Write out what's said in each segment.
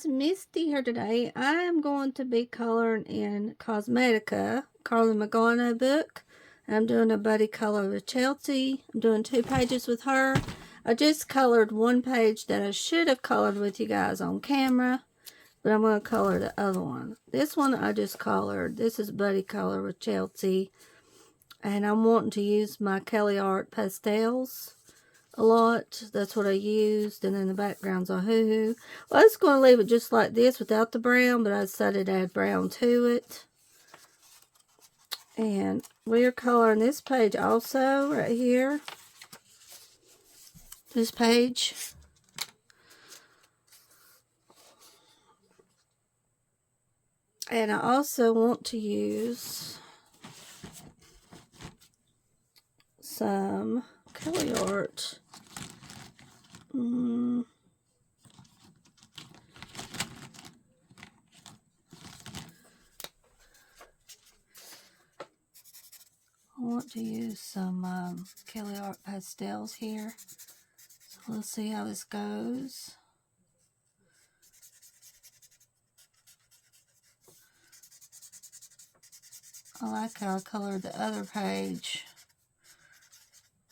Misty here today. I am going to be coloring in Kosmetika Karla Magana book. I'm doing a buddy color with Chelsea. I'm doing 2 pages with her. I just colored 1 page that I should have colored with you guys on camera, but I'm going to color the other one. This one I just colored. This is buddy color with Chelsea, and I'm wanting to use my Kelly Art pastels a lot. That's what I used, and then the background's a hoo-hoo. Well, I was going to leave it just like this without the brown, but I decided to add brown to it. And we're coloring this page also right here. This page. And I also want to use some Kelly Art. I want to use some Kelly Art pastels here. So let's see how this goes. I like how I colored the other page.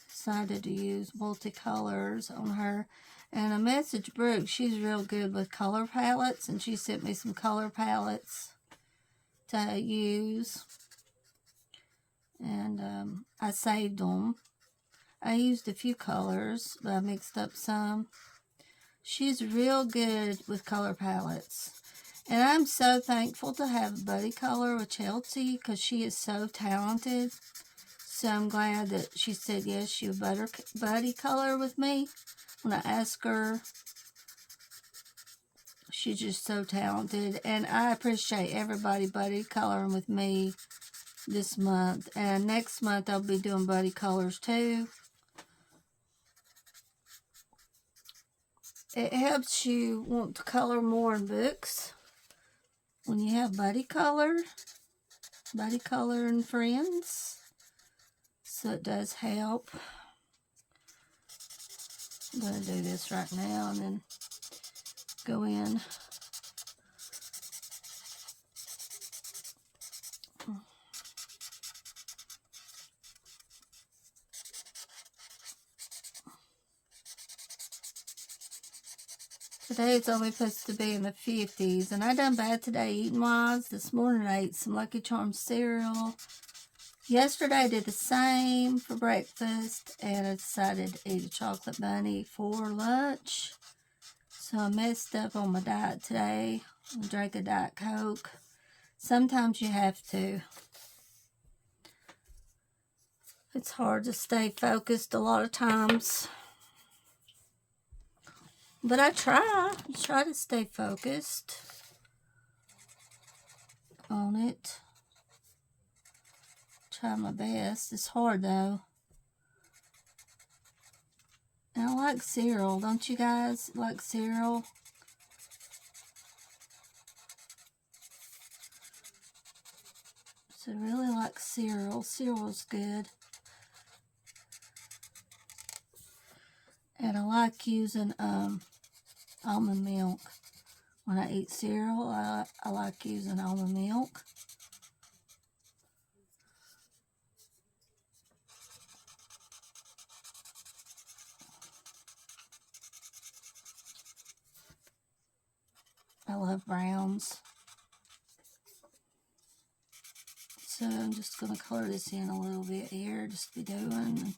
Decided to use multicolors on her. And I messaged Brooke. She's real good with color palettes, and she sent me some color palettes to use. And I saved them. I used a few colors, but I mixed up some. She's real good with color palettes. And I'm so thankful to have buddy color with Chelsea, because she is so talented. So I'm glad that she said yes, she would buddy color with me. When I asked her, she's just so talented. And I appreciate everybody buddy coloring with me this month. And next month I'll be doing buddy colors too. It helps you want to color more in books when you have buddy color and friends. So it does help. I'm going to do this right now and then go in. Today it's only supposed to be in the 50s, and I done bad today eating-wise. This morning I ate some Lucky Charms cereal. Yesterday I did the same for breakfast, and I decided to eat a chocolate bunny for lunch. So I messed up on my diet today. I drank a Diet Coke. Sometimes you have to. It's hard to stay focused a lot of times. But I try to stay focused on it. Try my best. It's hard though. And I like cereal. Don't you guys like cereal? So I really like cereal. Cereal's good. And I like using almond milk. When I eat cereal, I like using almond milk. I love browns. So I'm just going to color this in a little bit here, just to be doing.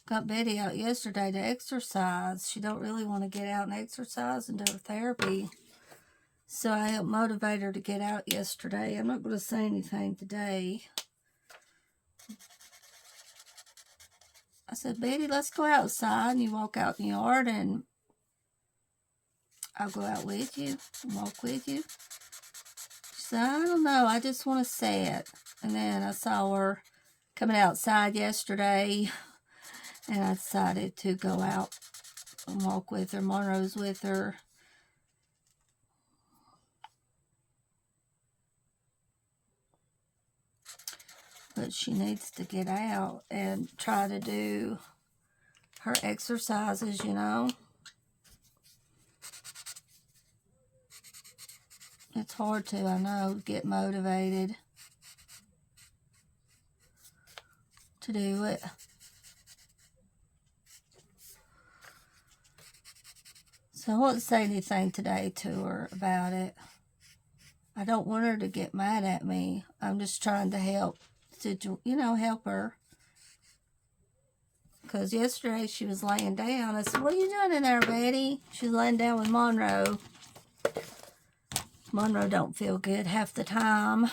Got Betty out yesterday to exercise. She don't really want to get out and exercise and do her therapy. So I helped motivate her to get out yesterday. I'm not going to say anything today. I said, Betty, let's go outside. And you walk out in the yard and I'll go out with you and walk with you. She said, I don't know. I just want to sit. And then I saw her coming outside yesterday. And I decided to go out and walk with her. Monroe's with her. but she needs to get out and try to do her exercises, you know. It's hard to, I know, get motivated to do it. So I won't say anything today to her about it. I don't want her to get mad at me. I'm just trying to help, help her. Because yesterday she was laying down. I said, "What are you doing in there, Betty?" She's laying down with Monroe. Monroe don't feel good half the time.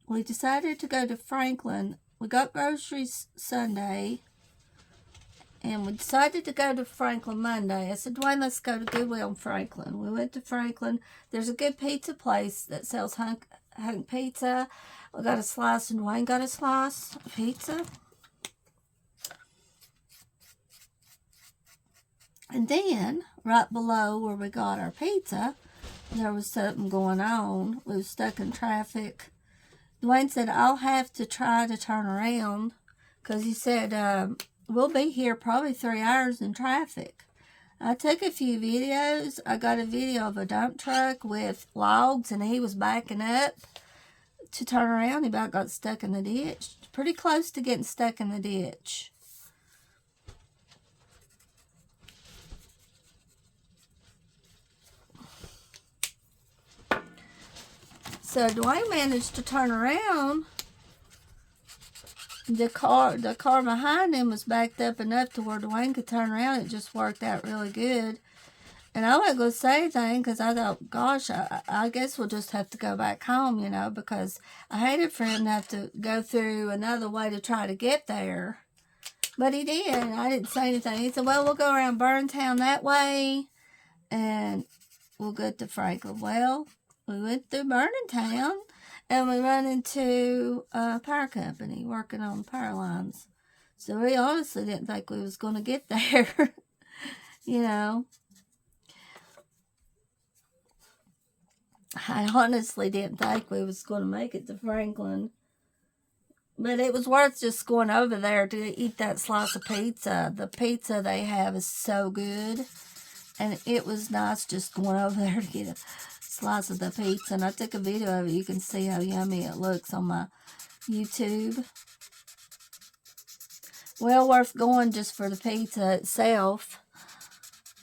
We decided to go to Franklin. We got groceries Sunday. And we decided to go to Franklin Monday. I said, "Dwayne, let's go to Goodwill in Franklin." We went to Franklin. There's a good pizza place that sells hunk pizza. We got a slice, and Dwayne got a slice of pizza. And then, right below where we got our pizza, there was something going on. We were stuck in traffic. Dwayne said, "I'll have to try to turn around," because he said, "We'll be here probably 3 hours in traffic." I took a few videos. I got a video of a dump truck with logs, and he was backing up to turn around. He about got stuck in the ditch. Pretty close to getting stuck in the ditch. So Dwayne managed to turn around. The car behind him was backed up enough to where Dwayne could turn around. It just worked out really good. And I wasn't going to say anything because I thought, gosh, I guess we'll just have to go back home, you know, because I hated for him to have to go through another way to try to get there. But he did, and I didn't say anything. He said, "Well, we'll go around Burntown that way, and we'll get to Franklin." Well, we went through Burntown. And we run into a power company working on power lines. So we honestly didn't think we was going to get there. You know. I honestly didn't think we was going to make it to Franklin. But it was worth just going over there to eat that slice of pizza. The pizza they have is so good. And it was nice just going over there to get a slice of the pizza, and I took a video of it. You can see how yummy it looks on my YouTube. Well worth going just for the pizza itself.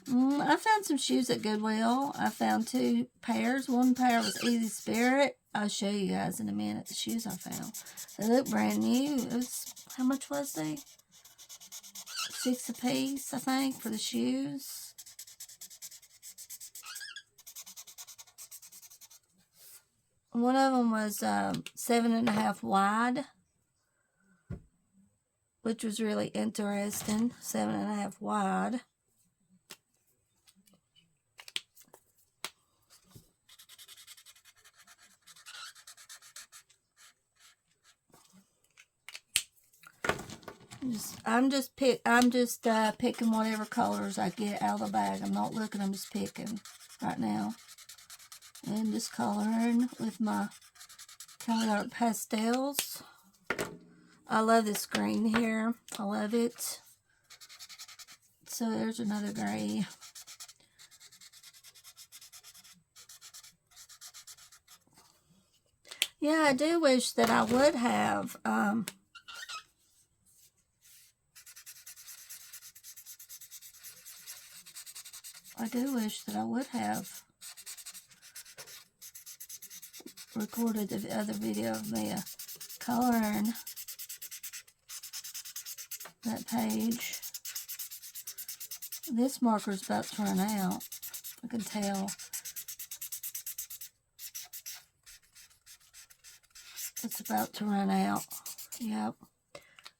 I found some shoes at Goodwill. I found 2 pairs. One pair was Easy Spirit. I'll show you guys in a minute the shoes I found. They look brand new. It was, how much was they? $6 a piece, I think, for the shoes. One of them was 7.5 wide, which was really interesting. 7.5 wide. I'm just picking whatever colors I get out of the bag. I'm not looking. I'm just picking right now. And just coloring with my Color Art pastels. I love this green here. I love it. So there's another gray. Yeah, I do wish that I would have recorded the other video of me coloring that page. This marker's about to run out. I can tell. It's about to run out. Yep.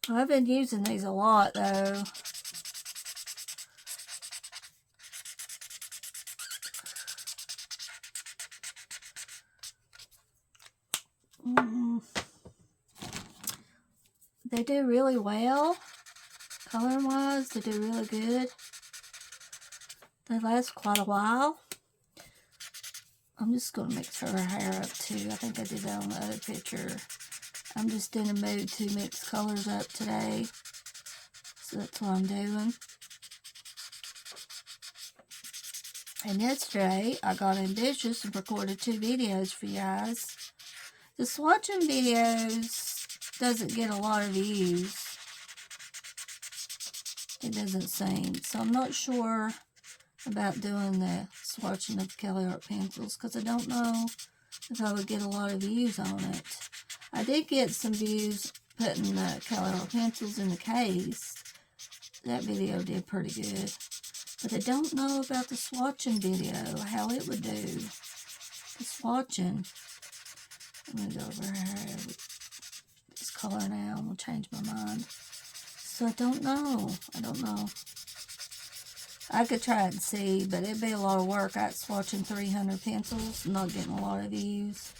Well, I've been using these a lot though. They do really well. Color-wise, they do really good. They last quite a while. I'm just going to mix her hair up too. I think I did that on the other picture. I'm just in a mood to mix colors up today. So that's what I'm doing. And yesterday, I got ambitious and recorded 2 videos for you guys. The swatching videos doesn't get a lot of views. It doesn't seem. So I'm not sure about doing the swatching of Kelly Art pencils because I don't know if I would get a lot of views on it. I did get some views putting the Kelly Art pencils in the case. That video did pretty good. But I don't know about the swatching video, how it would do. The swatching. I'm going to go over here with this color now. I'm going to change my mind. So I don't know. I could try it and see, but it'd be a lot of work. I'd swatching 300 pencils, not getting a lot of views.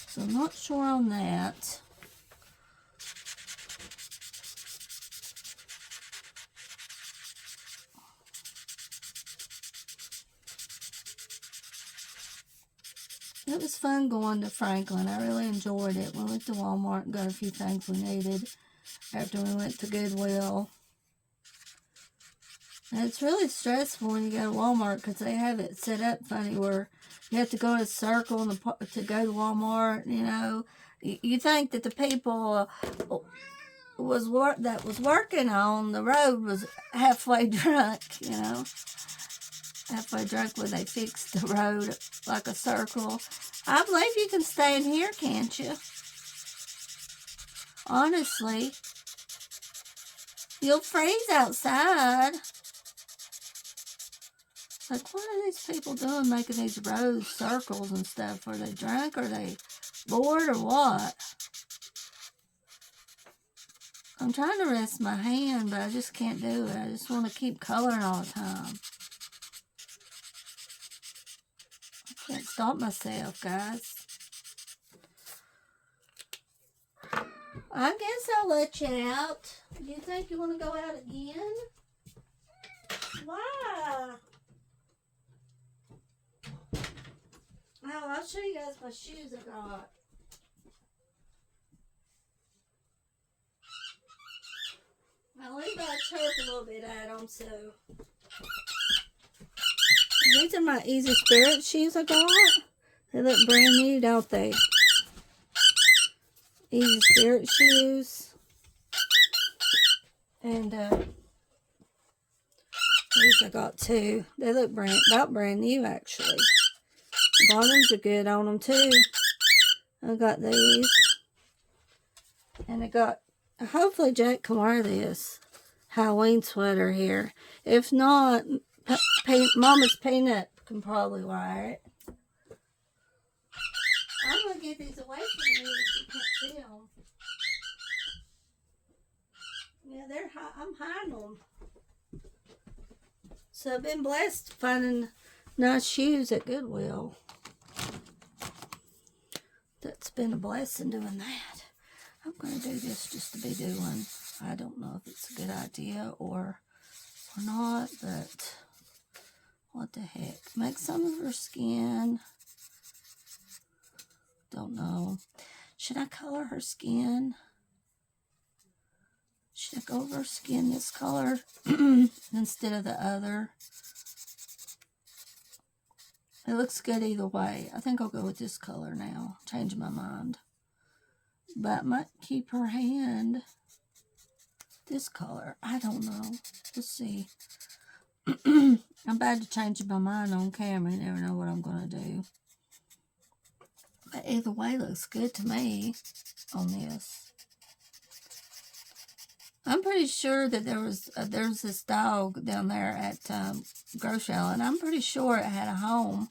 So I'm not sure on that. It was fun going to Franklin. I really enjoyed it. We went to Walmart and got a few things we needed after we went to Goodwill. And it's really stressful when you go to Walmart because they have it set up funny where you have to go in a circle to go to Walmart. You know, you think that the people that was working on the road was halfway drunk, you know. Halfway drunk when they fixed the road like a circle. I believe you can stay in here, can't you? Honestly. You'll freeze outside. Like, what are these people doing making these road circles and stuff? Are they drunk? Are they bored or what? I'm trying to rest my hand, but I just can't do it. I just want to keep coloring all the time. Can't stop myself, guys. I guess I'll let you out. Do you think you want to go out again? Why? Oh, I'll show you guys my shoes I got. My Levi's chirp a little bit at them, so... These are my Easy Spirit shoes I got. They look brand new, don't they? Easy Spirit shoes. And these I got too. They look about brand new actually. The bottoms are good on them too. I got these. And I got, hopefully Jack can wear this Halloween sweater here. If not, Mama's Peanut can probably wear it. I'm going to get these away from you if you can't see them. Yeah, I'm hiding them. So I've been blessed finding nice shoes at Goodwill. That's been a blessing doing that. I'm going to do this just to be doing. I don't know if it's a good idea or not, but... what the heck? Make some of her skin. Don't know. Should I color her skin? Should I go over her skin this color instead of the other? It looks good either way. I think I'll go with this color now. Change my mind. But I might keep her hand this color. I don't know. Let's see. I'm bad to change my mind on camera. You never know what I'm going to do. But either way looks good to me on this. I'm pretty sure that there's this dog down there at grocery outlet, and I'm pretty sure it had a home.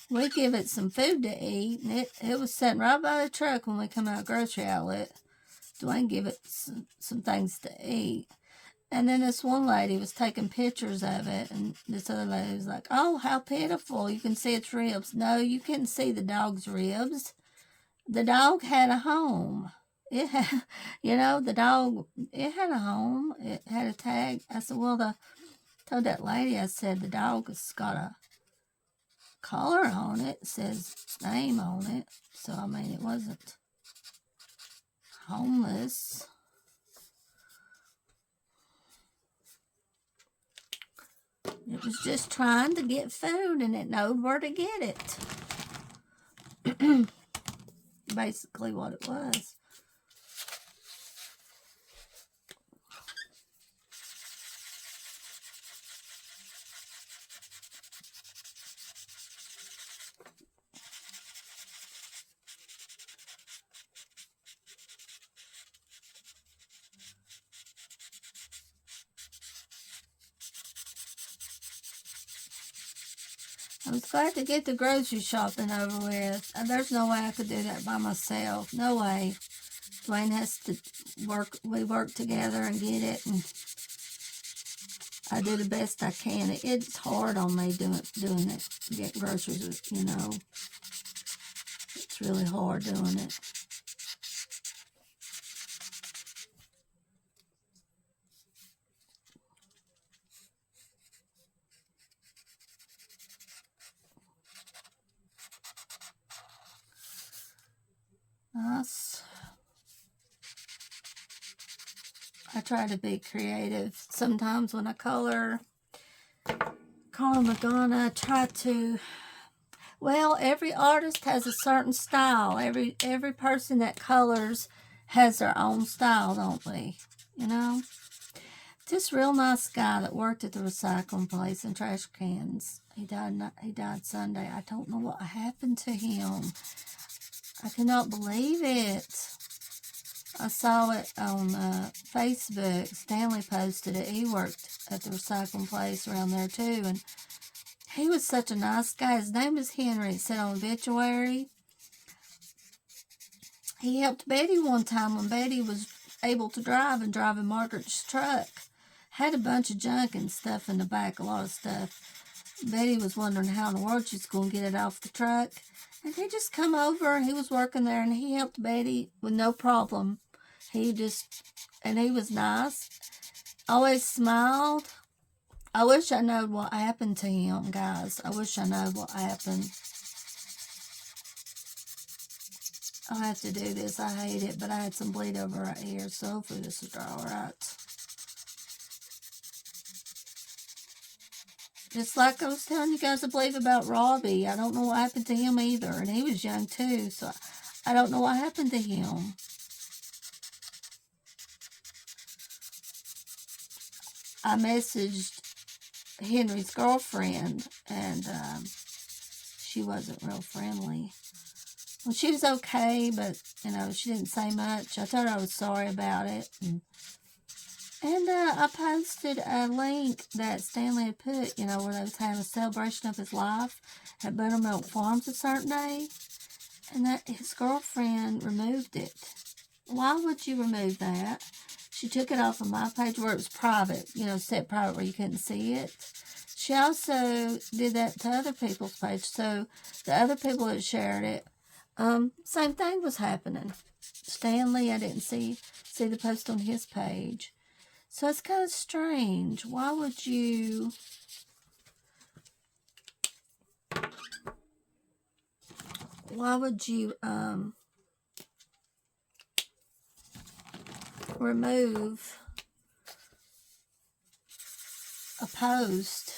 We give it some food to eat, and it was sitting right by the truck when we come out of grocery outlet. Dwayne give it some things to eat. And then this one lady was taking pictures of it, and this other lady was like, oh, how pitiful. You can see its ribs. No, you couldn't see the dog's ribs. The dog had a home. it had, you know, the dog, it had a home. It had a tag. I said, well, told that lady, I said, the dog has got a collar on it. It says name on it. So, I mean, it wasn't homeless. It was just trying to get food and it knowed where to get it. Basically what it was. I was glad to get the grocery shopping over with. There's no way I could do that by myself. No way. Dwayne has to work. We work together and get it, and I do the best I can. It's hard on me doing it. Get groceries, you know. It's really hard doing it. I try to be creative. Sometimes when I color Karla Magana, I try to, well, every artist has a certain style. Every person that colors has their own style, don't they? You know? This real nice guy that worked at the recycling place and trash cans. He died Sunday. I don't know what happened to him. I cannot believe it. I saw it on Facebook. Stanley posted it. He worked at the recycling place around there too, and he was such a nice guy. His name is Henry. It said on obituary. He helped Betty one time when Betty was able to drive and driving Margaret's truck. Had a bunch of junk and stuff in the back, a lot of stuff. Betty was wondering how in the world she's going to get it off the truck. And he just come over and he was working there and he helped Betty with no problem. And he was nice. Always smiled. I wish I knowed what happened to him, guys. I wish I knowed what happened. I'll have to do this. I hate it, but I had some bleed over right here, so hopefully this will dry all right. Just like I was telling you guys, I believe about Robbie. I don't know what happened to him either, and he was young too, so I don't know what happened to him. I messaged Henry's girlfriend, and she wasn't real friendly. Well, she was okay, but, you know, she didn't say much. I told her I was sorry about it. And I posted a link that Stanley had put, you know, where they was having a celebration of his life at Buttermilk Farms a certain day. And that his girlfriend removed it. Why would you remove that? She took it off of my page where it was private, you know, set private where you couldn't see it. She also did that to other people's page. So the other people that shared it, same thing was happening. Stanley, I didn't see the post on his page. So it's kind of strange. Why would you remove a post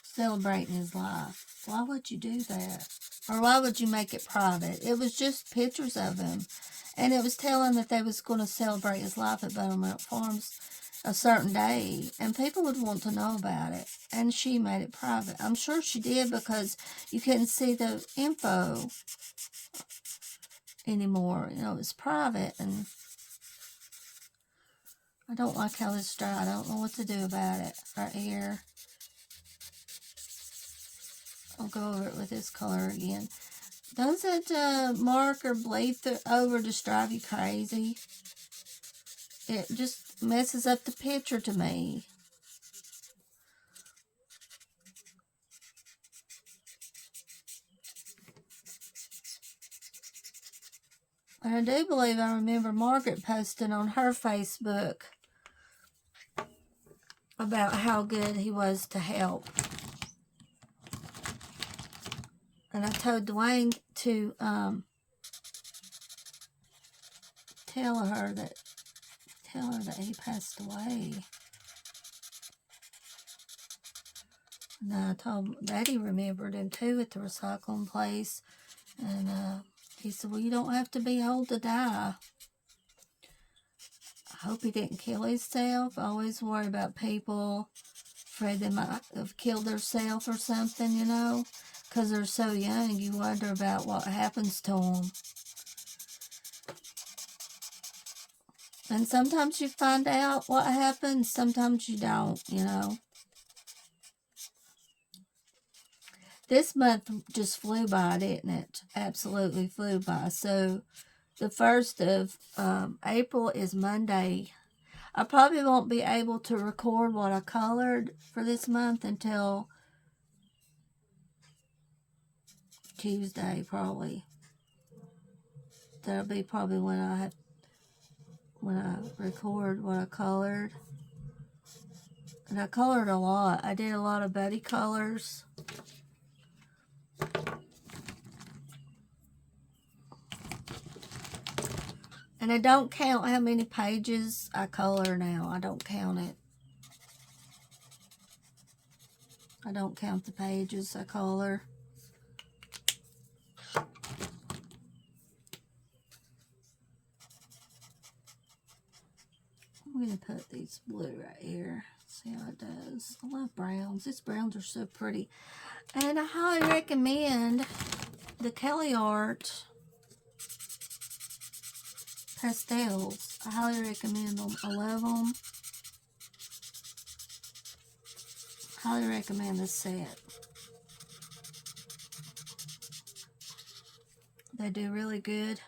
celebrating his life? Why would you do that? Or why would you make it private? It was just pictures of him. And it was telling that they was going to celebrate his life at Buttermilk Farms a certain day. And people would want to know about it. And she made it private. I'm sure she did because you couldn't see the info anymore. You know, it was private. And I don't like how this dry. I don't know what to do about it right here. I'll go over it with this color again. Doesn't mark or bleed over just drive you crazy? It just messes up the picture to me. I do believe I remember Margaret posting on her Facebook about how good he was to help. And I told Dwayne to tell her that he passed away. And I told Daddy remembered him too at the recycling place. And he said, well, you don't have to be old to die. I hope he didn't kill himself. I always worry about people, afraid they might have killed themselves or something, you know. Because they're so young, you wonder about what happens to them. And sometimes you find out what happens, sometimes you don't, you know. This month just flew by, didn't it? Absolutely flew by. So the 1st of April is Monday. I probably won't be able to record what I colored for this month until Tuesday, probably. That'll be probably when I record what I colored. And I colored a lot. I did a lot of buddy colors. And I don't count how many pages I color now. I don't count it. I don't count the pages I color. I'm going to put these blue right here. See how it does. I love browns. These browns are so pretty. And I highly recommend the Kelly Art pastels. I highly recommend them. I love them. Highly recommend this set. They do really good.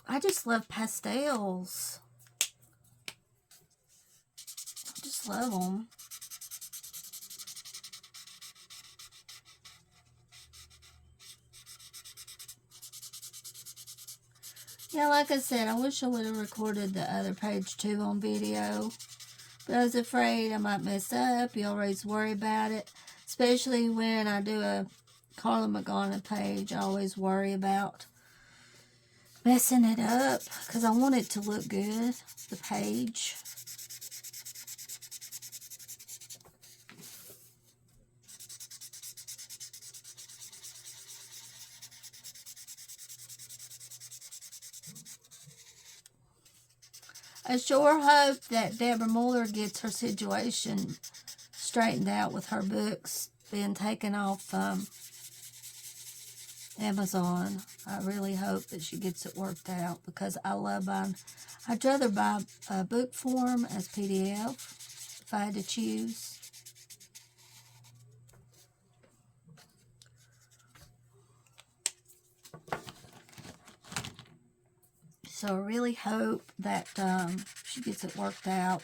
I just love pastels. I just love them. Yeah, like I said, I wish I would have recorded the other page too on video. But I was afraid I might mess up. You always worry about it. Especially when I do a Karla Magana page. I always worry about messing it up. Because I want it to look good. The page. I sure hope that Deborah Muller gets her situation straightened out with her books being taken off Amazon. I really hope that she gets it worked out because I love buying. I'd rather buy a book form as PDF if I had to choose. So I really hope that she gets it worked out.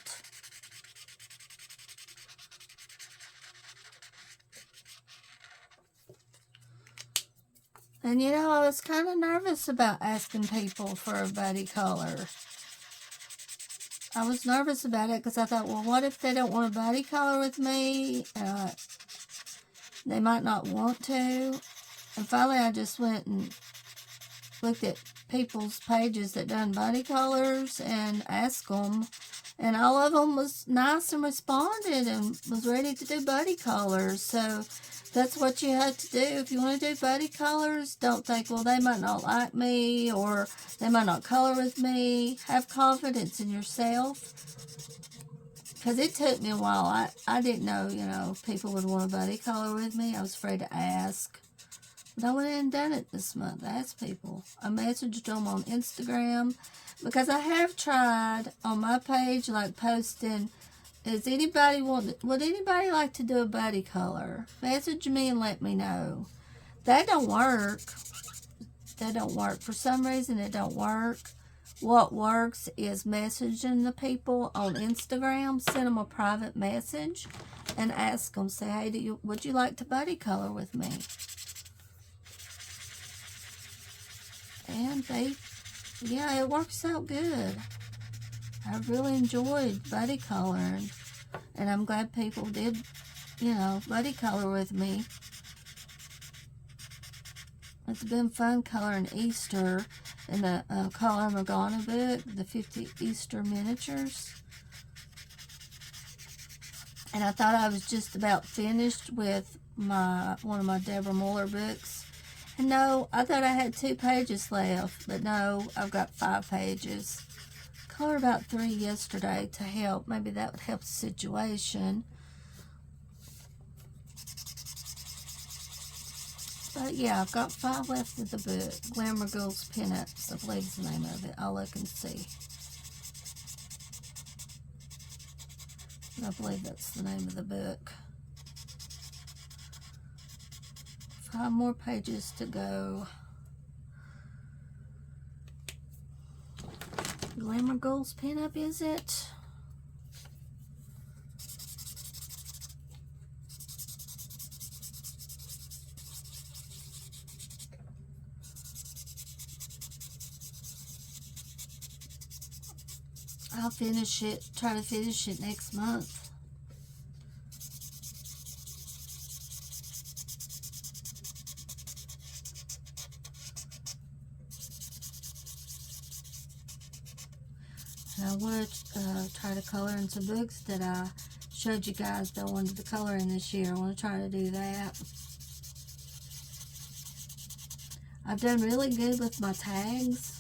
And you know, I was kind of nervous about asking people for a buddy color. I was nervous about it because I thought, well, what if they don't want a buddy color with me? They might not want to. And finally, I just went and looked at people's pages that done buddy colors and asked them. And all of them was nice and responded and was ready to do buddy colors. So that's what you have to do. If you want to do buddy colors, don't think, well, they might not like me or they might not color with me. Have confidence in yourself. Because it took me a while. I didn't know, you know, if people would want a buddy color with me. I was afraid to ask. But I went in and done it this month. I asked people. I messaged them on Instagram. Because I have tried on my page, like posting, would anybody like to do a buddy color? Message me and let me know. That don't work. That don't work. For some reason, it don't work. What works is messaging the people on Instagram. Send them a private message and ask them, say, hey, would you like to buddy color with me? And yeah, it works out good. I really enjoyed buddy coloring, and I'm glad people did, buddy color with me. It's been fun coloring Easter in the Karla Magana book, the 50 Easter miniatures. And I thought I was just about finished with one of my Deborah Muller books. And no, I thought I had 2 pages left, but no, I've got 5 pages. Colored about 3 yesterday to help. Maybe that would help the situation. But yeah, I've got 5 left of the book. Glamour Girls Pinups, I believe is the name of it. I'll look and see. I believe that's the name of the book. 5 more pages to go. Glamour Girls Pinup, is it? I'll finish it, try to finish it next month. And I want to try to color in some books that I showed you guys that I wanted to color in this year. I want to try to do that. I've done really good with my tags.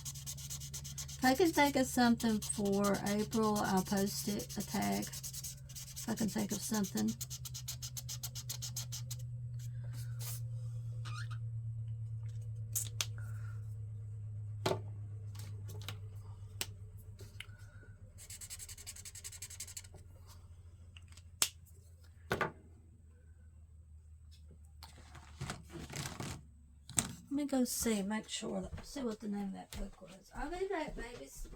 If I can think of something for April, I'll post it, a tag. If I can think of something. Let me go see, make sure, see what the name of that book was. I'll be back, babies.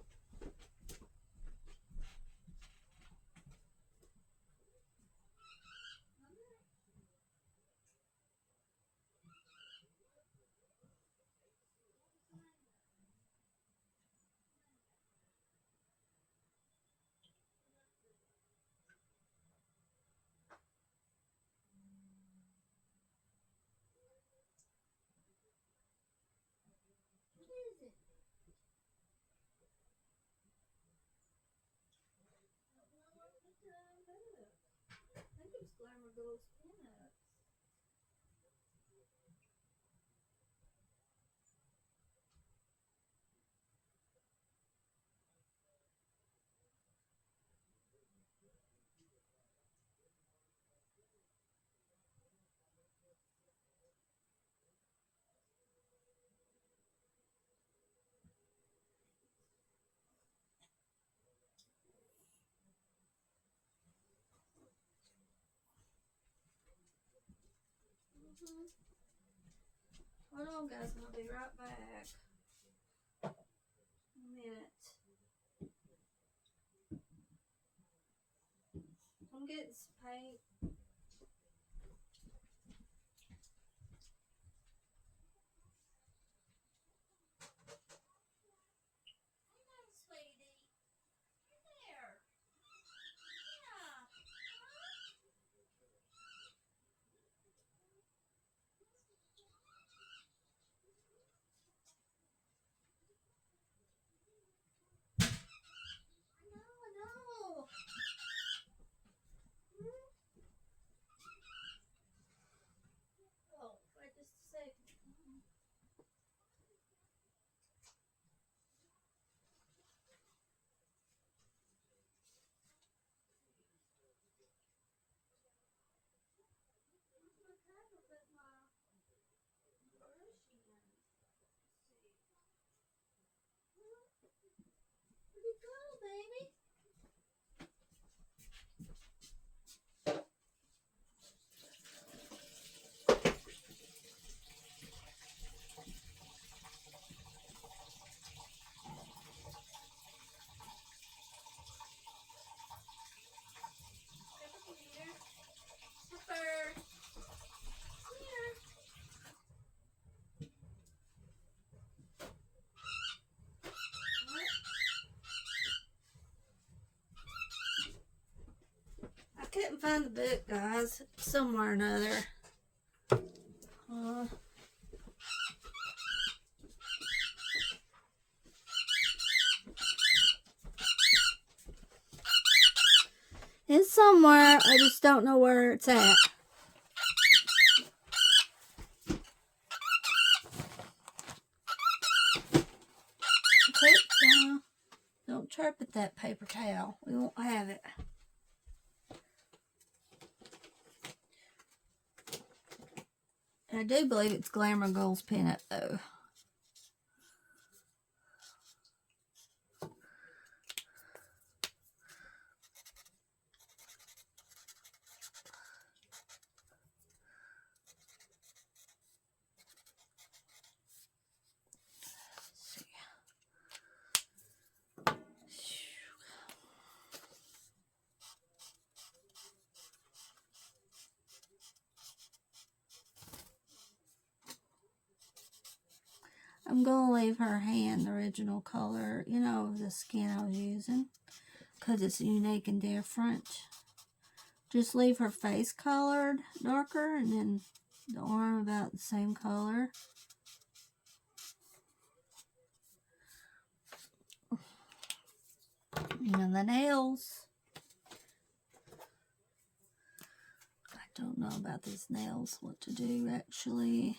I think it's Glamour Girls Pinups. Hold on, guys. I'll be right back. A minute. I'm getting some paint. Hello, sweetie. You're there. Yeah. I know. Oh, wait just a second. Where'd it go, baby? Come here. Pepper. Come here. couldn't find the book, guys. Somewhere or another. It's somewhere. I just don't know where it's at. Okay, don't chirp at that paper towel. We won't have it. I do believe it's Glamour Goals Peanut, though. I'm going to leave her hand the original color, you know, the skin I was using, because it's unique and different. Just leave her face colored darker, and then the arm about the same color. And the nails. I don't know about these nails, what to do actually.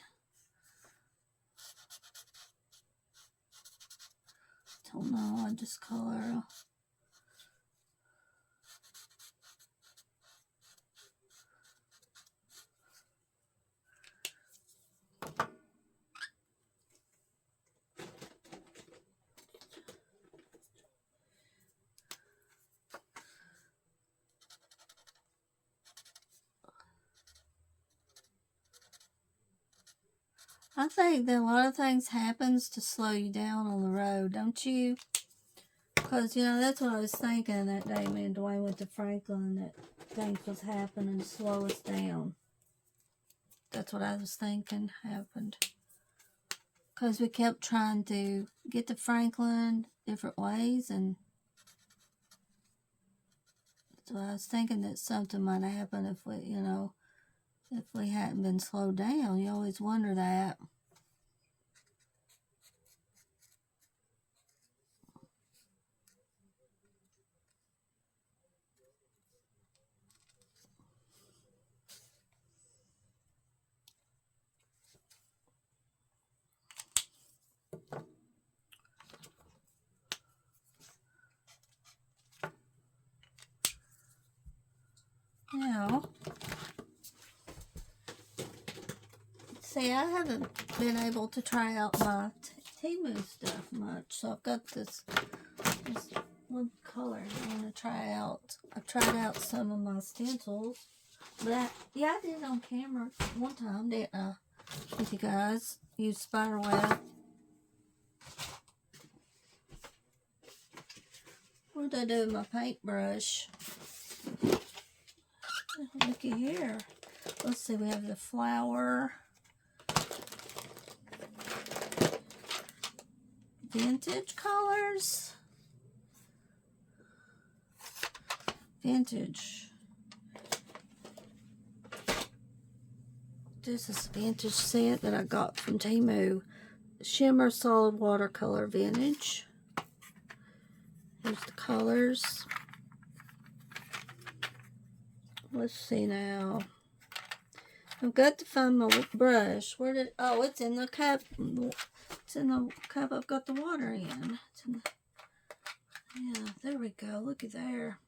Don't know, I just color. I think that a lot of things happens to slow you down on the road, don't you? Because, you know, that's what I was thinking that day me and Dwayne went to Franklin, that things was happening to slow us down. That's what I was thinking happened. Because we kept trying to get to Franklin different ways, and so I was thinking that something might happen if we, you know, if we hadn't been slowed down. You always wonder that. Now, see, I haven't been able to try out my Temu stuff much, so I've got this one color I want to try out. I've tried out some of my stencils, but I did it on camera one time, didn't I? With you guys, use spider web. What did I do with my paintbrush? Looky here. Let's see, we have the flower. Vintage colors. Vintage. This is a vintage set that I got from Temu. Shimmer Solid Watercolor Vintage. Here's the colors. Let's see now. I've got to find my brush. Where did? Oh, it's in the cup. It's in the cup I've got the water in. It's in the, yeah, there we go. Looky there.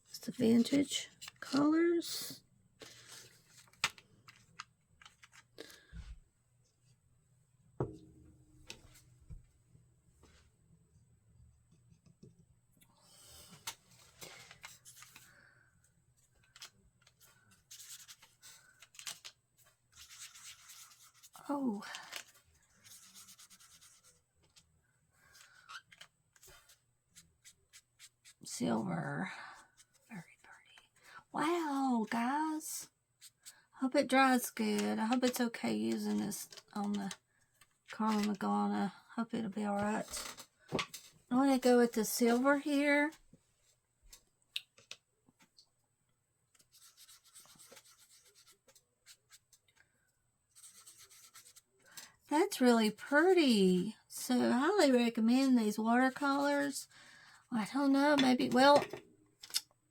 It's the vintage colors. Oh. Silver. Very pretty. Wow, guys. Hope it dries good. I hope it's okay using this on the Karla Magana. Hope it'll be alright. I want to go with the silver here. That's really pretty. So I highly recommend these watercolors. I don't know, maybe, well,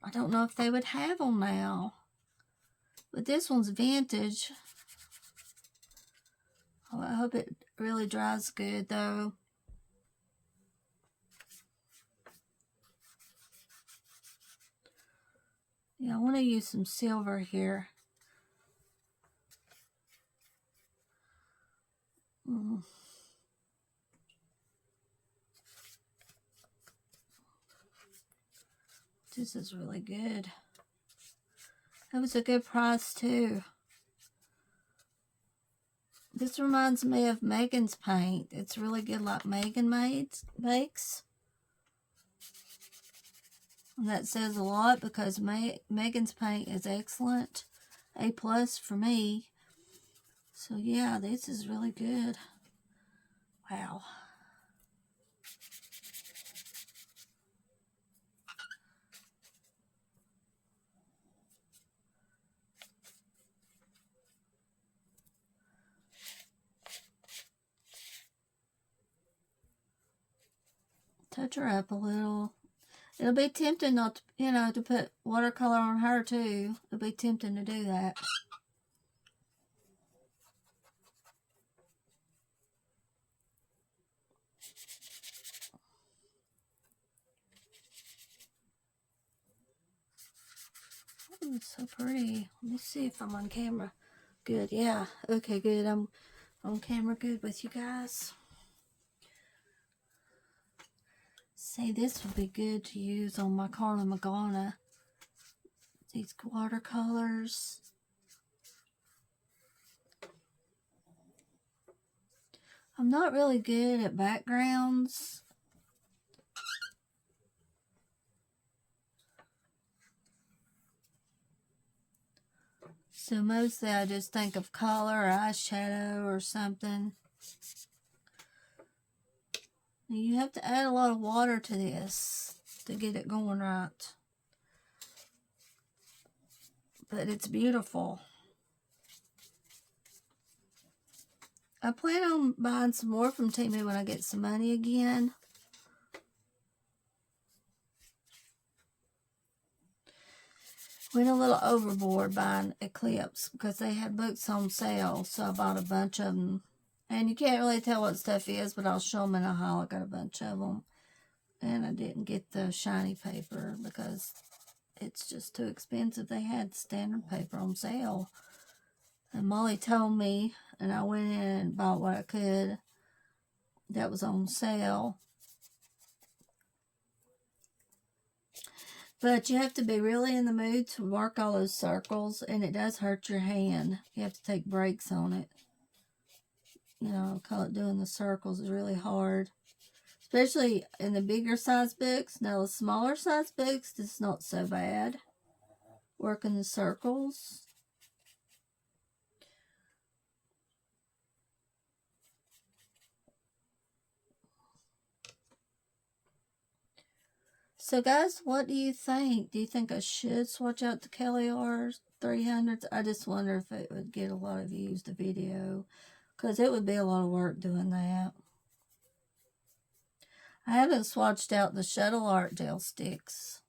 I don't know if they would have them now. But this one's vintage. Oh, I hope it really dries good though. Yeah, I want to use some silver here. This is really good. That was a good price too. This reminds me of Megan's paint. It's really good like Megan makes. And that says a lot because Megan's paint is excellent. A+ for me. So yeah, this is really good. Wow. Touch her up a little. It'll be tempting not to, to put watercolor on her too. It'll be tempting to do that. Oh, it's so pretty. Let me see if I'm on camera. Good, yeah. Okay, good. I'm on camera good with you guys. See, this would be good to use on my Karla Magana. These watercolors. I'm not really good at backgrounds. So mostly I just think of color or eyeshadow or something. You have to add a lot of water to this to get it going right. But it's beautiful. I plan on buying some more from Temu when I get some money again. Went a little overboard buying Eclipse because they had books on sale, so I bought a bunch of them. And you can't really tell what stuff is, but I'll show them in a haul. I got a bunch of them. And I didn't get the shiny paper because it's just too expensive. They had standard paper on sale. And Molly told me, and I went in and bought what I could that was on sale. But you have to be really in the mood to work all those circles, and it does hurt your hand. You have to take breaks on it. Doing the circles is really hard. Especially in the bigger size books. Now, the smaller size books, it's not so bad. Working the circles. So, guys, what do you think? Do you think I should swatch out the Kelly R 300s? I just wonder if it would get a lot of views, the video. Because it would be a lot of work doing that. I haven't swatched out the Shuttle Art gel sticks.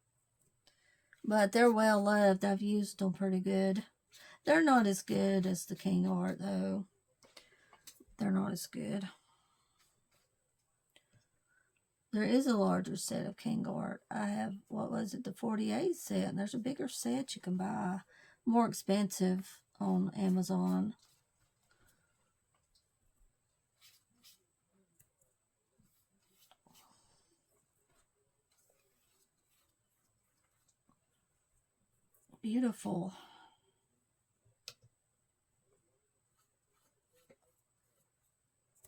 But they're well loved. I've used them pretty good. They're not as good as the King Art, though. They're not as good. There is a larger set of King Art. I have, what was it, the 48 set. And there's a bigger set you can buy. More expensive on Amazon. Beautiful.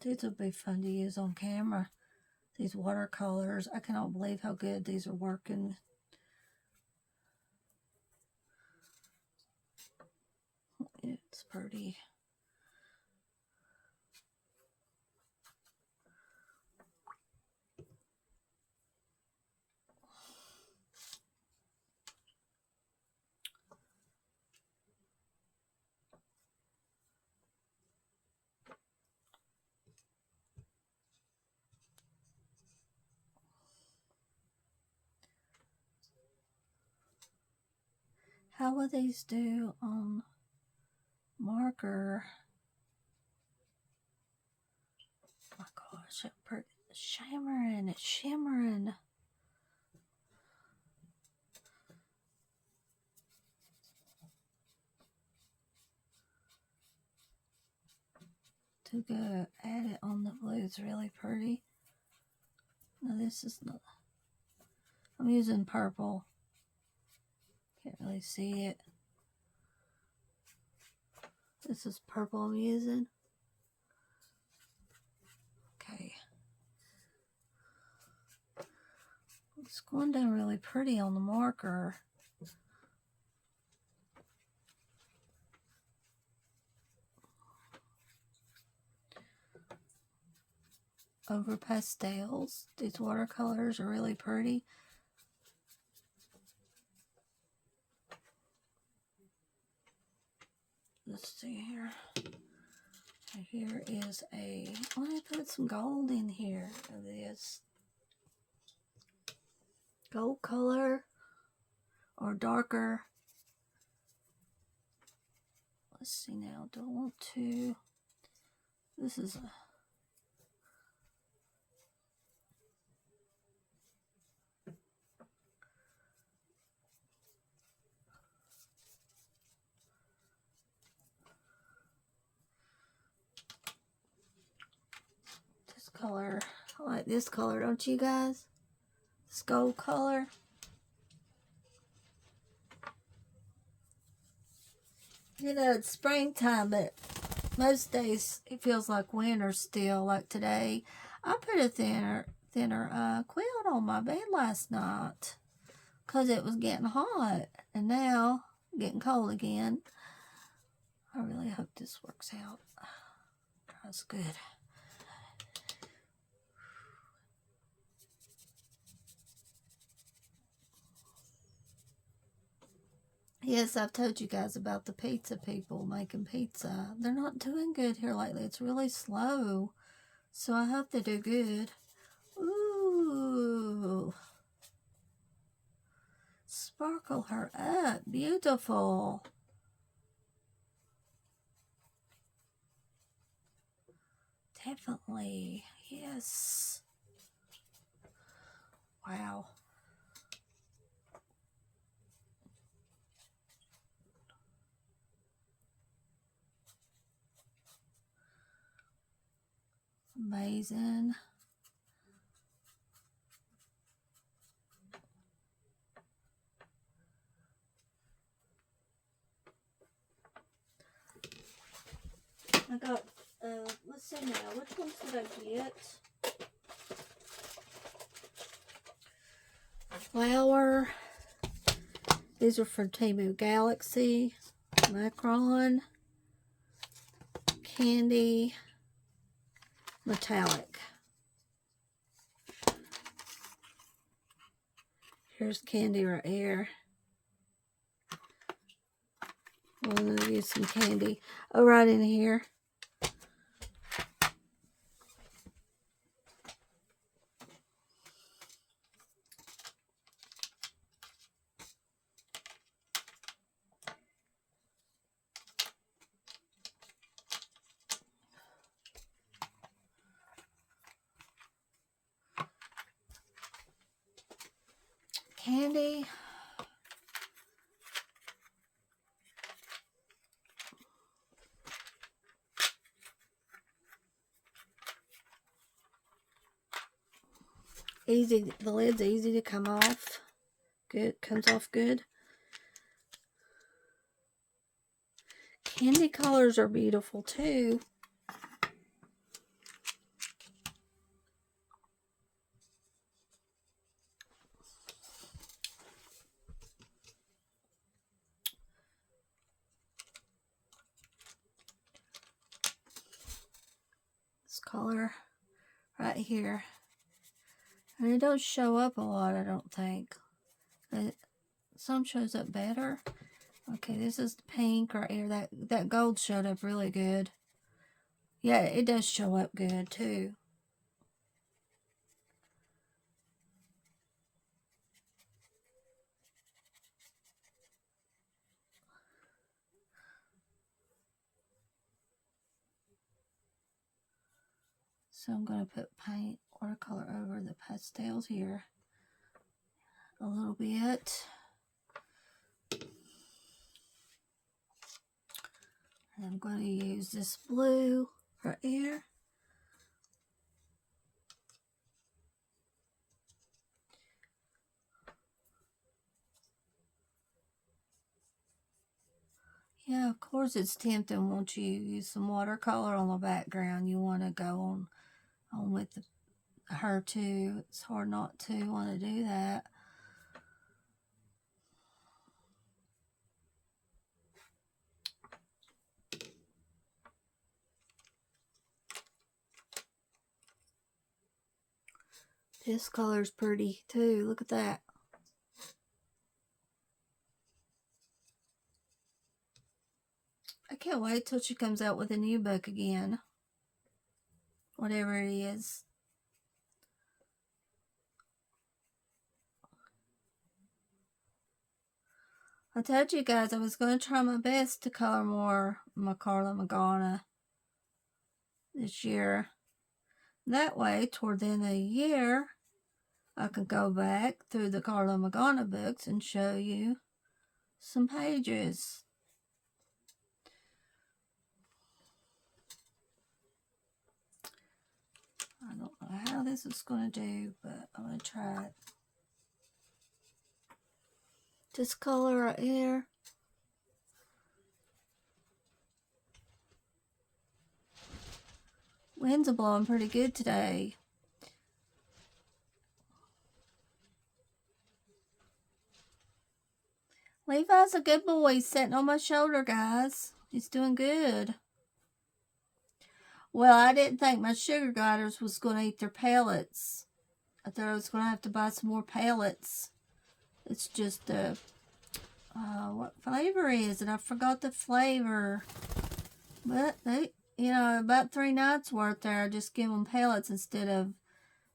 These would be fun to use on camera. These watercolors. I cannot believe how good these are working. It's pretty. How will these do on marker? Oh my gosh, it's shimmering, it's shimmering. To go add it on the blue is really pretty. Now this is not, I'm using purple. Can't really see it. This is purple I'm using. Okay. It's going down really pretty on the marker. Over pastels. These watercolors are really pretty. Let's see here. Here is a, let me put some gold in here of this. Gold color or darker. Let's see now, do I want to, this is a, this color, I like this color, don't you guys? This gold color. You know, it's springtime, but most days it feels like winter still. Like today, I put a thinner quilt on my bed last night because it was getting hot, and now getting cold again. I really hope this works out. That's good. Yes, I've told you guys about the pizza people making pizza. They're not doing good here lately. It's really slow. So I hope they do good. Ooh. Sparkle her up. Beautiful. Definitely. Yes. Wow. Amazing. I got, let's see now, which ones did I get? Flower. These are from Temu Galaxy. Macron. Candy. Metallic. Here's candy right here. We'll use some candy. Oh, right in here. Candy. Easy, the lid's easy to come off. Good, comes off good. Candy colors are beautiful too. This color right here. And it don't show up a lot, I don't think. Some shows up better. Okay, this is the pink right here. That gold showed up really good. Yeah, it does show up good too. So I'm going to put paint watercolor over the pastels here a little bit. And I'm going to use this blue right here. Yeah, of course it's tempting once you use some watercolor on the background. You want to go on with her too. It's hard not to want to do that. This color's pretty too. Look at that. I can't wait till she comes out with a new book again. Whatever it is. I told you guys I was going to try my best to color more my Karla Magana this year. That way, toward the end of the year, I can go back through the Karla Magana books and show you some pages. I don't know how this is going to do, but I'm going to try it. This color right here. Winds are blowing pretty good today. Levi's a good boy. He's sitting on my shoulder, guys. He's doing good. Well, I didn't think my sugar gliders was going to eat their pellets. I thought I was going to have to buy some more pellets. It's just what flavor is it? I forgot the flavor. But they, about 3 nights worth there. I just give them pellets instead of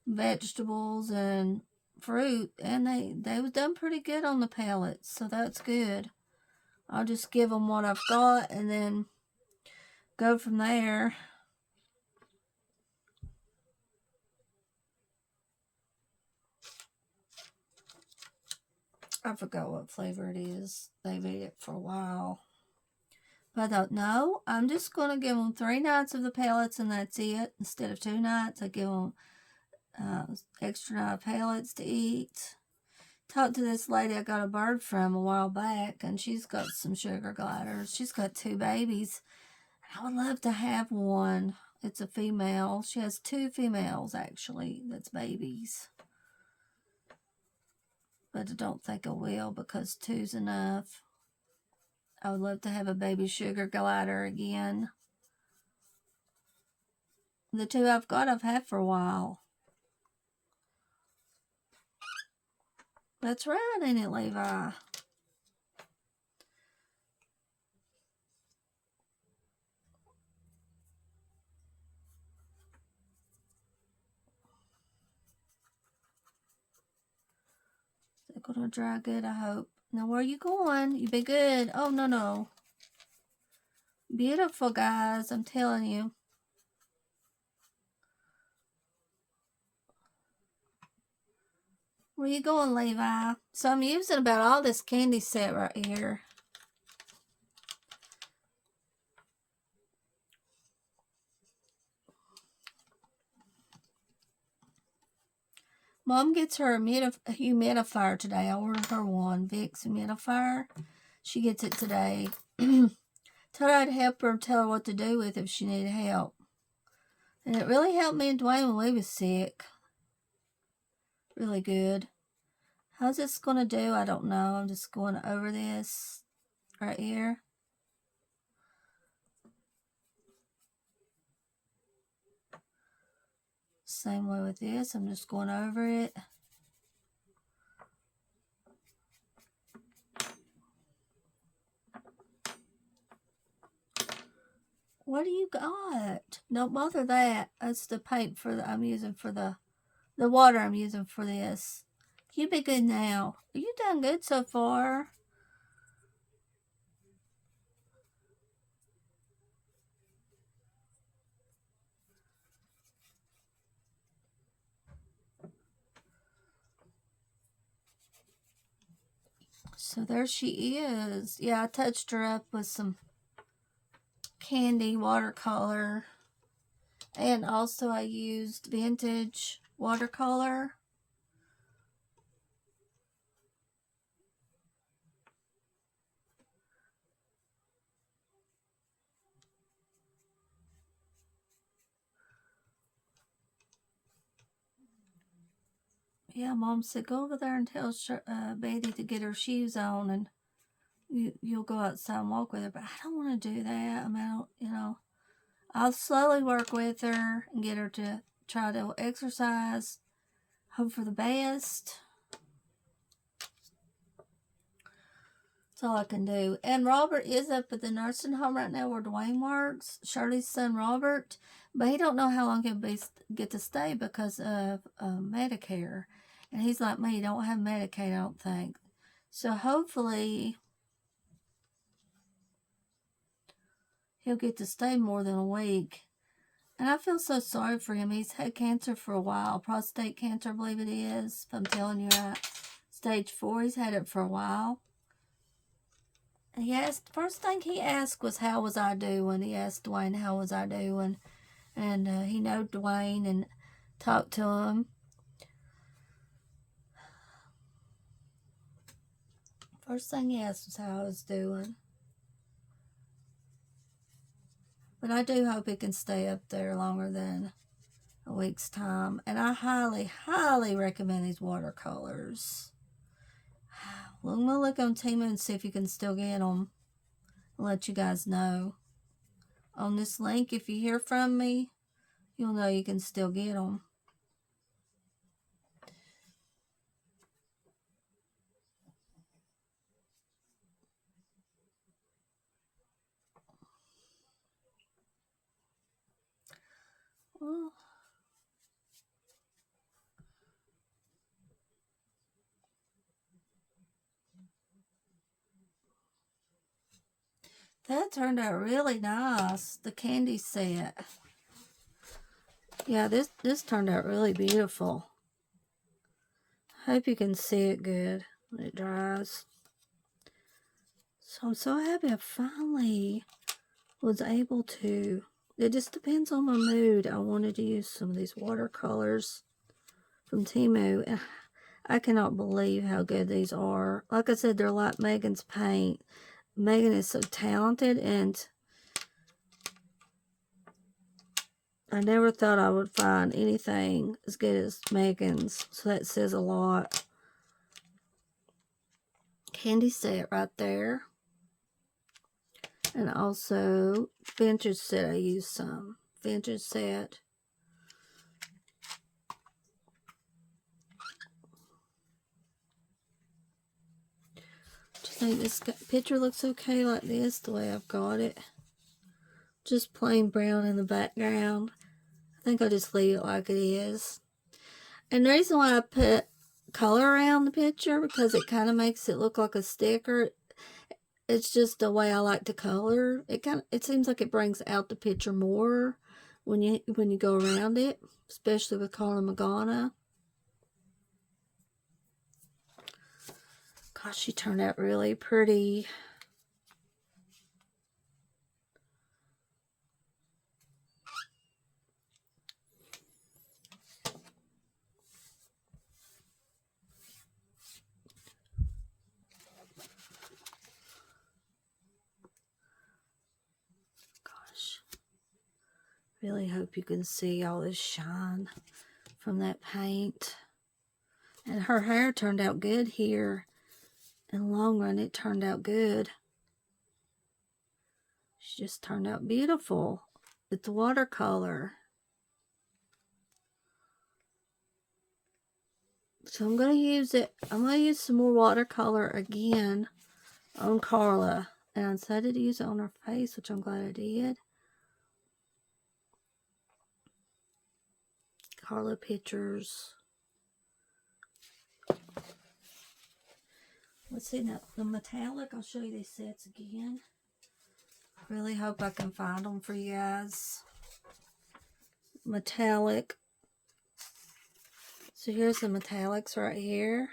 vegetables and fruit, and they was done pretty good on the pellets, so that's good. I'll just give them what I've got and then go from there. I forgot what flavor it is. They've ate it for a while. But I thought, no, I'm just going to give them 3 nights of the pellets and that's it. Instead of 2 nights, I give them extra night of pellets to eat. Talked to this lady I got a bird from a while back, and she's got some sugar gliders. She's got 2 babies. I would love to have one. It's a female. She has 2 females, actually, that's babies. But I don't think I will because 2's enough. I would love to have a baby sugar glider again. The 2 I've got, I've had for a while. That's right, ain't it, Levi? They're gonna dry good, I hope. Now, where are you going? You be good. Oh, no. Beautiful, guys. I'm telling you. Where you going, Levi? So I'm using about all this candy set right here. Mom gets her a humidifier today. I ordered her one, Vicks humidifier. She gets it today. Told her I'd help her, tell her what to do with if she needed help. And it really helped me and Dwayne when we was sick. Really good. How's this going to do? I don't know. I'm just going over this right here. Same way with this. I'm just going over it. What do you got? Don't bother that. That's the paint I'm using for the water I'm using for this. You be good now. You done good so far. So there she is. Yeah, I touched her up with some candy watercolor. And also I used vintage watercolor. Yeah, Mom said, go over there and tell Betty to get her shoes on and you'll go outside and walk with her. But I don't want to do that. I mean, I'll slowly work with her and get her to try to exercise. Hope for the best. That's all I can do. And Robert is up at the nursing home right now where Dwayne works, Shirley's son Robert. But he don't know how long he'll get to stay because of Medicare. And he's like me, he don't have Medicaid, I don't think. So hopefully he'll get to stay more than a week. And I feel so sorry for him. He's had cancer for a while. Prostate cancer, I believe it is. If I'm telling you right. Stage 4, he's had it for a while. And he asked, first thing he asked was, how was I doing? He asked Dwayne, how was I doing? And he knew Dwayne and talked to him. First thing he asked was how I was doing. But I do hope he can stay up there longer than a week's time. And I highly, highly recommend these watercolors. Well, I'm going to look on Temu and see if you can still get them. I'll let you guys know. On this link, if you hear from me, you'll know you can still get them. Well, that turned out really nice, the candy set. Yeah, this turned out really beautiful. Hope you can see it good when it dries. So I'm so happy I finally was able to. It just depends on my mood. I wanted to use some of these watercolors from Temu. And I cannot believe how good these are. Like I said, they're like Megan's paint. Megan is so talented, and I never thought I would find anything as good as Megan's. So that says a lot. Candy set right there. And also vintage set. I used some vintage set. Do you think this picture looks okay like this, the way I've got it? Just plain brown in the background. I think I'll just leave it like it is. And the reason why I put color around the picture, because it kind of makes it look like a sticker. It's just the way I like to color. It seems like it brings out the picture more when you go around it, especially with Karla Magana. Gosh, she turned out really pretty. Really hope you can see all this shine from that paint. And her hair turned out good here. In the long run, it turned out good. She just turned out beautiful with the watercolor. So I'm going to use it. I'm going to use some more watercolor again on Karla. And I decided to use it on her face, which I'm glad I did. Karla pictures. Let's see now, the metallic. I'll show you these sets again. I really hope I can find them for you guys. Metallic. So here's the metallics right here.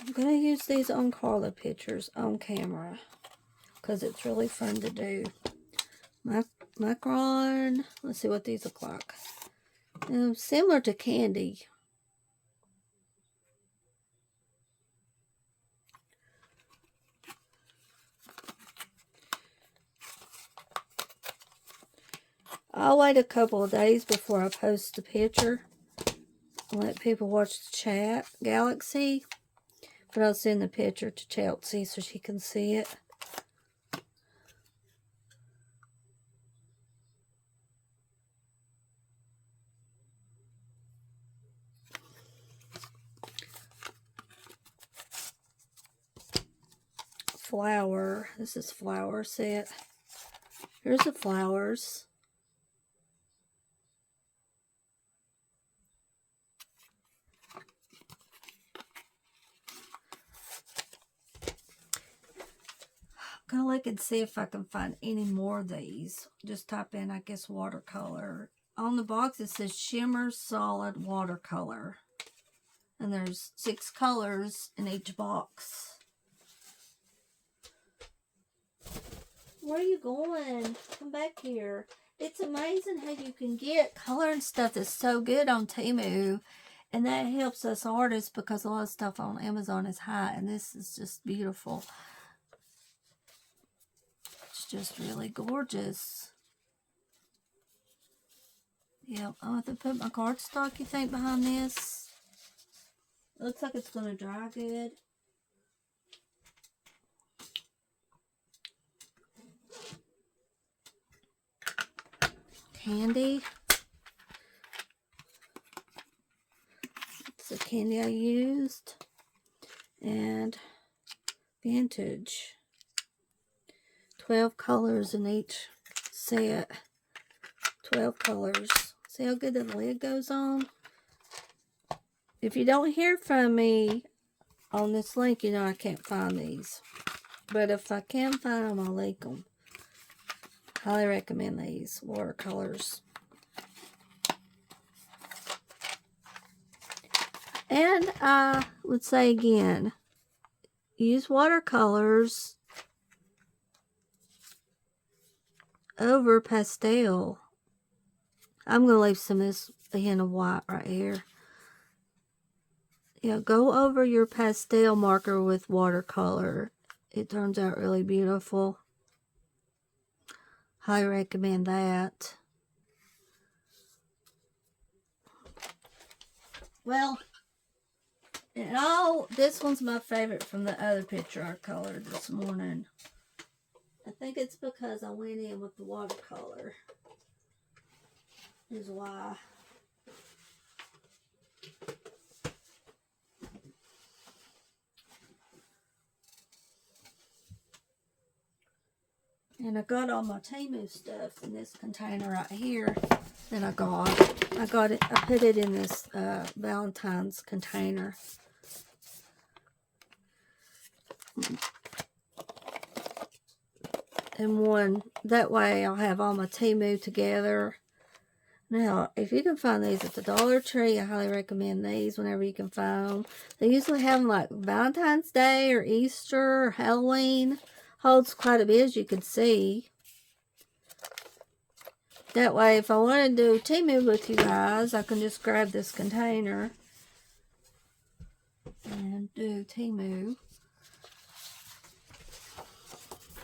I'm going to use these on Karla pictures on camera because it's really fun to do. Macaron. Let's see what these look like. Similar to candy. I'll wait a couple of days before I post the picture. I'll let people watch the chat. Galaxy. But I'll send the picture to Chelsea so she can see it. Flower. This is flower set. Here's the flowers. I'm gonna look and see if I can find any more of these. Just type in, I guess, watercolor. On the box it says shimmer solid watercolor. And there's 6 colors in each box. Where are you going? Come back here. It's amazing how you can get color and stuff that's so good on Temu. And that helps us artists because a lot of stuff on Amazon is high. And this is just beautiful. It's just really gorgeous. Yep, I'll have to put my cardstock, you think, behind this. It looks like it's going to dry good. Candy. It's the candy I used. And vintage. 12 colors in each set. 12 colors. See how good the lid goes on? If you don't hear from me on this link, you know I can't find these. But if I can find them, I'll link them. Highly recommend these watercolors. And I would say again, use watercolors over pastel. I'm going to leave some of this hint of white right here. Yeah, go over your pastel marker with watercolor. It turns out really beautiful. Highly recommend that. Well, and this one's my favorite from the other picture I colored this morning. I think it's because I went in with the watercolor. Is why. And I got all my Temu stuff in this container right here that I got. I put it in this Valentine's container. And one, that way I'll have all my Temu together. Now, if you can find these at the Dollar Tree, I highly recommend these whenever you can find them. They usually have them like Valentine's Day or Easter or Halloween. Holds quite a bit, as you can see. That way, if I want to do Temu with you guys, I can just grab this container and do Temu.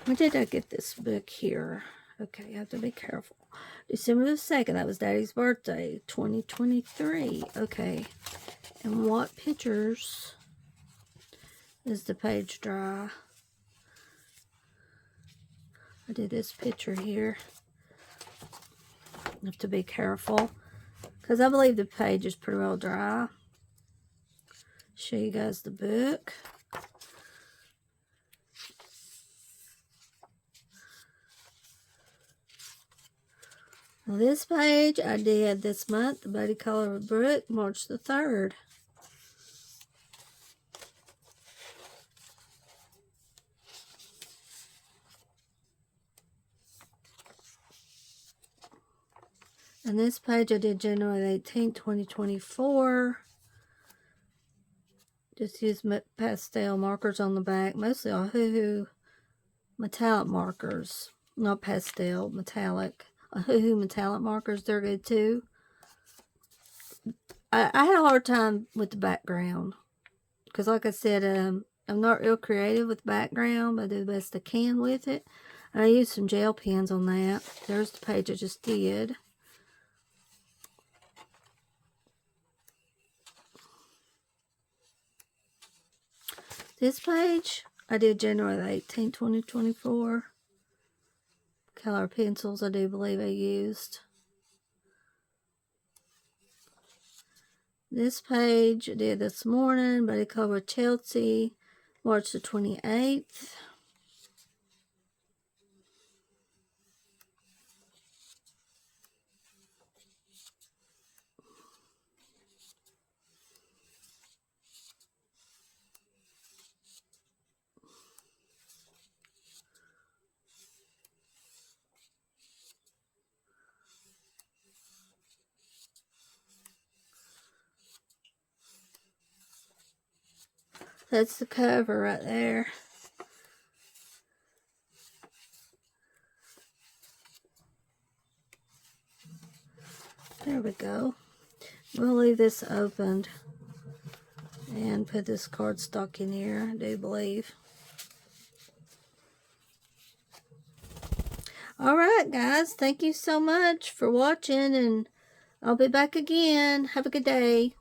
When did I get this book here? Okay, you have to be careful. December the 2nd, that was Daddy's birthday, 2023. Okay, and what pictures is the page dry? I did this picture here. You have to be careful because I believe the page is pretty well dry. Show you guys the book. Well, this page I did this month, the Buddy Color book, March the 3rd. And this page I did January 18th, 2024. Just use pastel markers on the back, mostly Hoo metallic markers. Not pastel, metallic. Hoo metallic markers, they're good too. I had a hard time with the background. Because like I said, I'm not real creative with background, but I do the best I can with it. And I used some gel pens on that. There's the page I just did. This page, I did January 18th, 2024. Color pencils, I do believe I used. This page I did this morning, but it covered Chelsea, March the 28th. That's the cover right there. There we go. We'll leave this opened and put this cardstock in here, I do believe. Alright guys, thank you so much for watching, and I'll be back again. Have a good day.